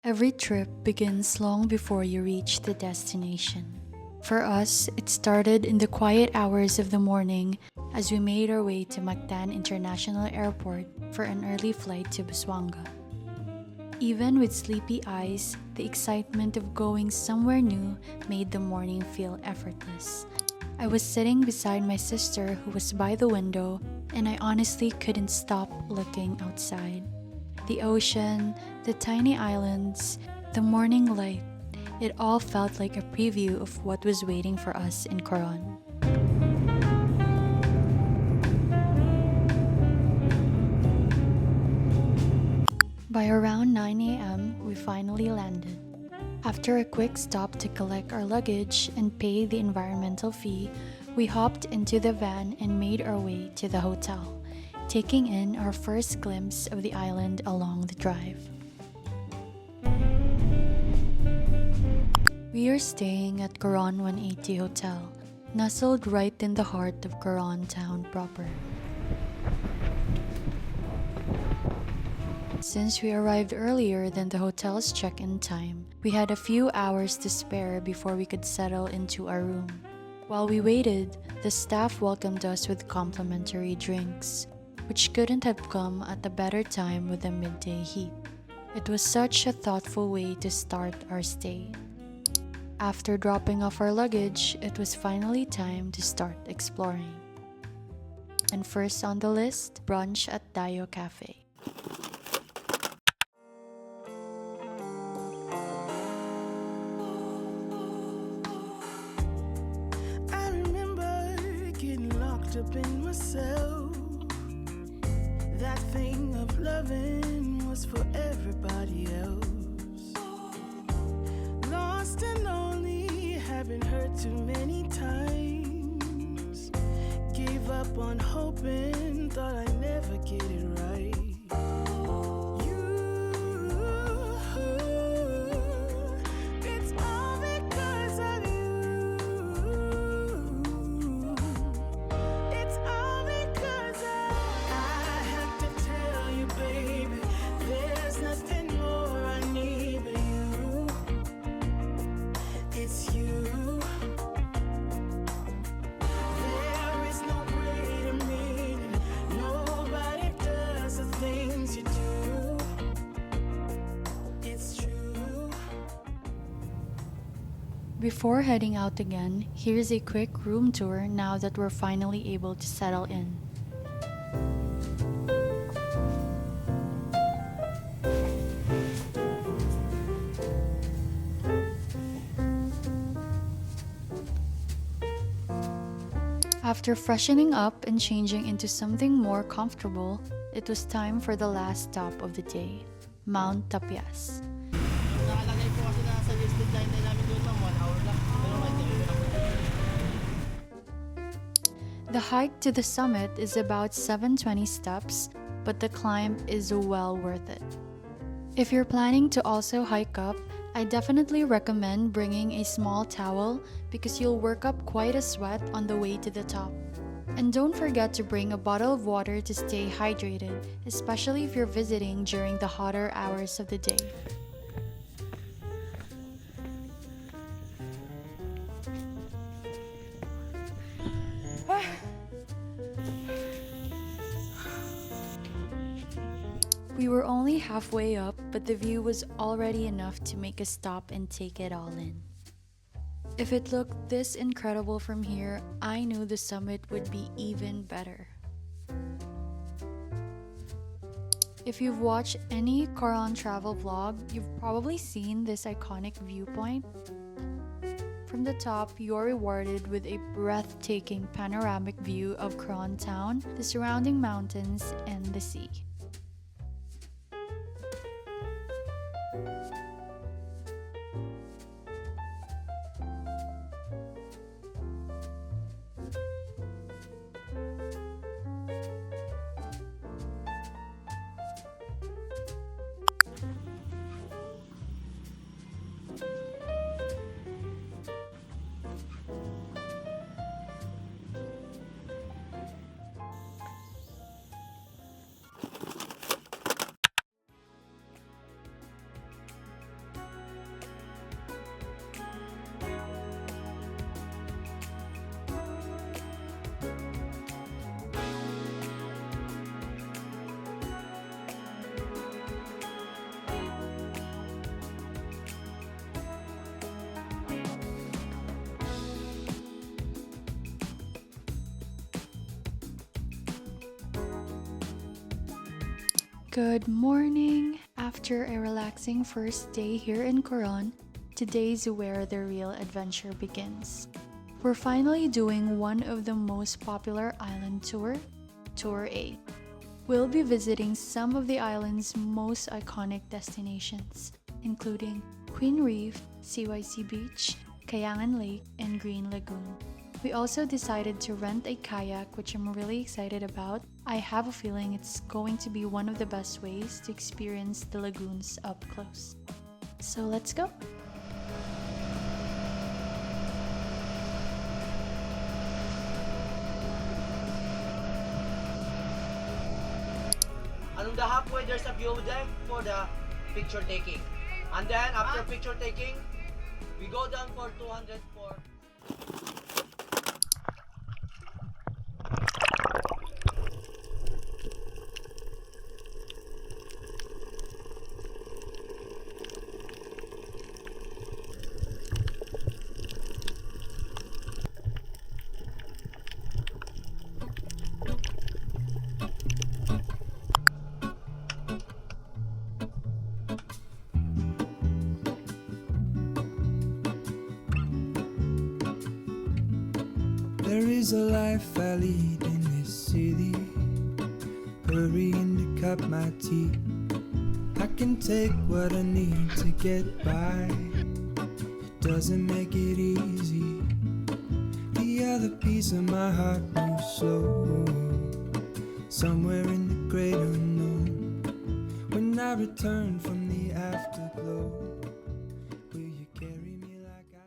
Every trip begins long before you reach the destination. For us, it started in the quiet hours of the morning as we made our way to Mactan International Airport for an early flight to Busuanga. Even with sleepy eyes, the excitement of going somewhere new made the morning feel effortless. I was sitting beside my sister who was by the window, and I honestly couldn't stop looking outside. The ocean, the tiny islands, the morning light, it all felt like a preview of what was waiting for us in Coron. By around 9 a.m., we finally landed. After a quick stop to collect our luggage and pay the environmental fee, we hopped into the van and made our way to the hotel, taking in our first glimpse of the island along the drive. We are staying at Coron 180 Hotel, nestled right in the heart of Coron town proper. Since we arrived earlier than the hotel's check-in time, we had a few hours to spare before we could settle into our room. While we waited, the staff welcomed us with complimentary drinks, which couldn't have come at a better time with the midday heat. It was such a thoughtful way to start our stay. After dropping off our luggage, it was finally time to start exploring. And first on the list, brunch at Dayo Cafe. I remember getting locked up in myself. That thing of loving was for everybody else. Lost and lonely, having hurt too many times. Gave up on hoping, thought I'd never get it right. It's all because of you. It's all because I had to tell you, baby, there's nothing more I need but you. It's you. There is no greater meaning. Nobody does the things you do. It's true. Before heading out again, here's a quick room tour now that we're finally able to settle in. After freshening up and changing into something more comfortable, it was time for the last stop of the day, Mount Tapyas. Nakalagay po kasi na sa listed line na namin doon ng 1 hour lang. Pero may delay lang. The hike to the summit is about 720 steps, but the climb is well worth it. If you're planning to also hike up, I definitely recommend bringing a small towel because you'll work up quite a sweat on the way to the top. And don't forget to bring a bottle of water to stay hydrated, especially if you're visiting during the hotter hours of the day. We were only halfway up, but the view was already enough to make us stop and take it all in. If it looked this incredible from here, I knew the summit would be even better. If you've watched any Coron travel vlog, you've probably seen this iconic viewpoint. From the top, you're rewarded with a breathtaking panoramic view of Coron town, the surrounding mountains, and the sea. Good morning! After a relaxing first day here in Coron, today's where the real adventure begins. We're finally doing one of the most popular island tour, Tour 8. We'll be visiting some of the island's most iconic destinations, including Quin Reef, CYC Beach, Kayangan Lake, and Green Lagoon. We also decided to rent a kayak, which I'm really excited about. I have a feeling it's going to be one of the best ways to experience the lagoons up close. So let's go! Along the halfway, there's a view deck for the picture taking. And then after picture taking, we go down for 200 for... There is a life I lead in this city, hurrying to cup my tea. I can take what I need to get by. It doesn't make it easy. The other piece of my heart moves slow, somewhere in the great unknown. When I return from the afterglow, will you carry me like I...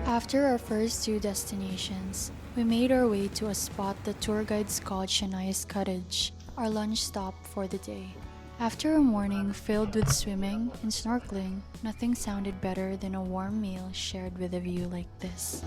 After our first two destinations, we made our way to a spot the tour guides called Shaniaha's cottage, our lunch stop for the day. After a morning filled with swimming and snorkeling, nothing sounded better than a warm meal shared with a view like this.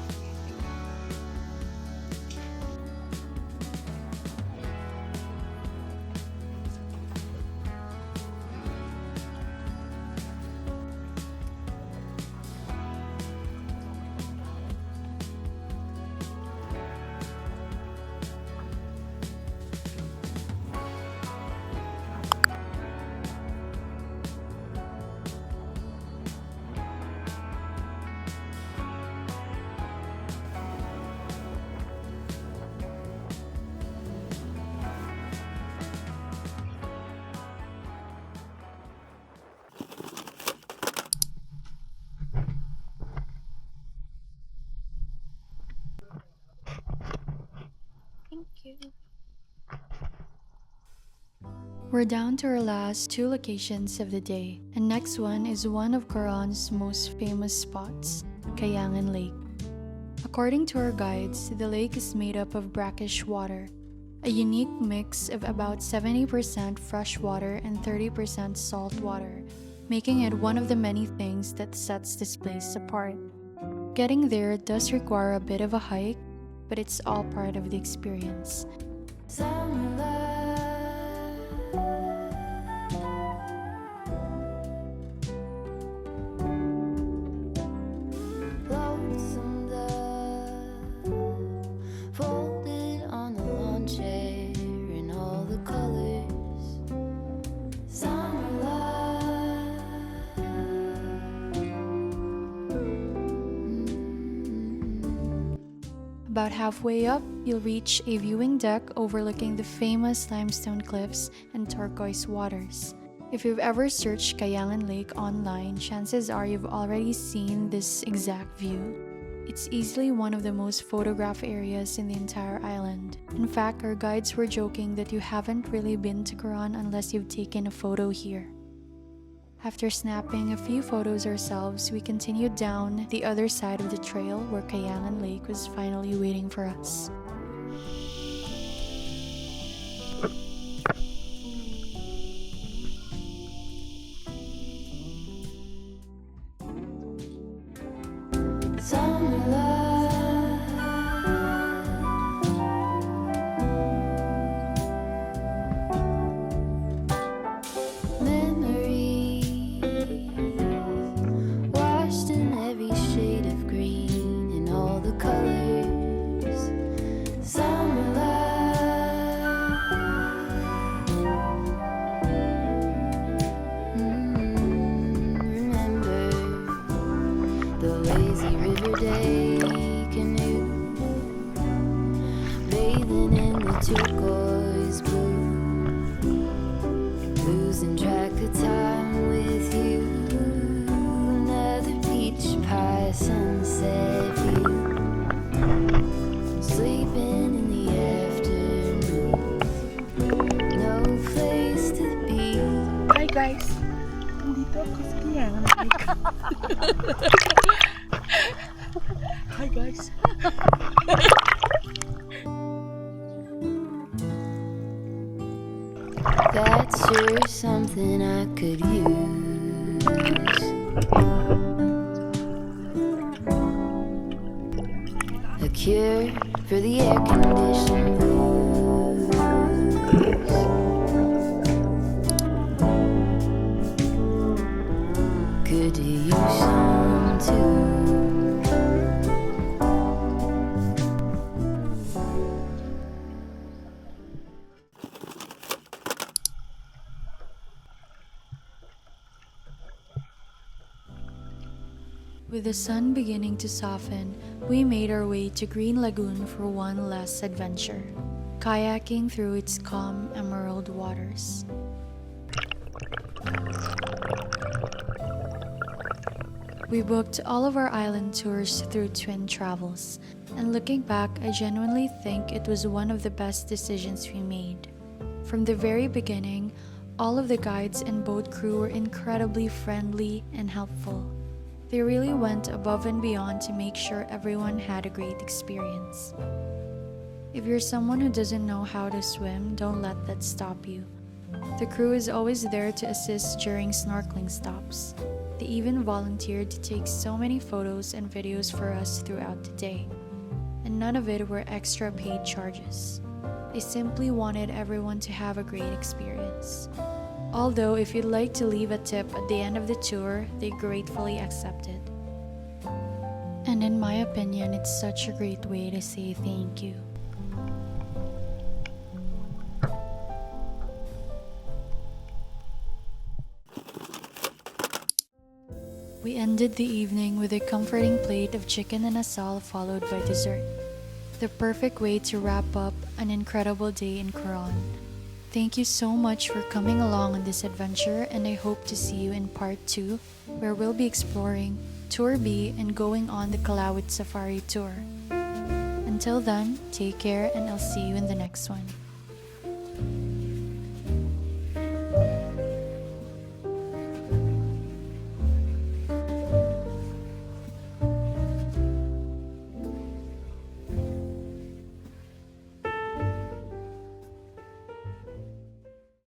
Thank you. We're down to our last two locations of the day, and next one is one of Coron's most famous spots, Kayangan Lake. According to our guides, the lake is made up of brackish water, a unique mix of about 70% fresh water and 30% salt water, making it one of the many things that sets this place apart. Getting there does require a bit of a hike, but it's all part of the experience. About halfway up, you'll reach a viewing deck overlooking the famous limestone cliffs and turquoise waters. If you've ever searched Kayangan Lake online, chances are you've already seen this exact view. It's easily one of the most photographed areas in the entire island. In fact, our guides were joking that you haven't really been to Coron unless you've taken a photo here. After snapping a few photos ourselves, we continued down the other side of the trail where Kayangan Lake was finally waiting for us. Summer love. lazy river day canoe, bathing in the turquoise blue, losing track of time with you. Another peach pie sunset view, sleeping in the afternoon, no place to be. Hi guys! Nandito ako sa kayangan. Hi guys! That's sure something I could use. A cure for the air conditioned blues. Good to use some too. With the sun beginning to soften, we made our way to Green Lagoon for one last adventure, kayaking through its calm emerald waters. We booked all of our island tours through Twin Travels, and looking back, I genuinely think it was one of the best decisions we made. From the very beginning, all of the guides and boat crew were incredibly friendly and helpful. They really went above and beyond to make sure everyone had a great experience. If you're someone who doesn't know how to swim, don't let that stop you. The crew is always there to assist during snorkeling stops. They even volunteered to take so many photos and videos for us throughout the day. And none of it were extra paid charges. They simply wanted everyone to have a great experience. Although if you'd like to leave a tip at the end of the tour, they gratefully accepted. And in my opinion, it's such a great way to say thank you. We ended the evening with a comforting plate of chicken and inasal followed by dessert. The perfect way to wrap up an incredible day in Coron. Thank you so much for coming along on this adventure, and I hope to see you in part 2, where we'll be exploring Tour B and going on the Kalawit Safari Tour. Until then, take care and I'll see you in the next one.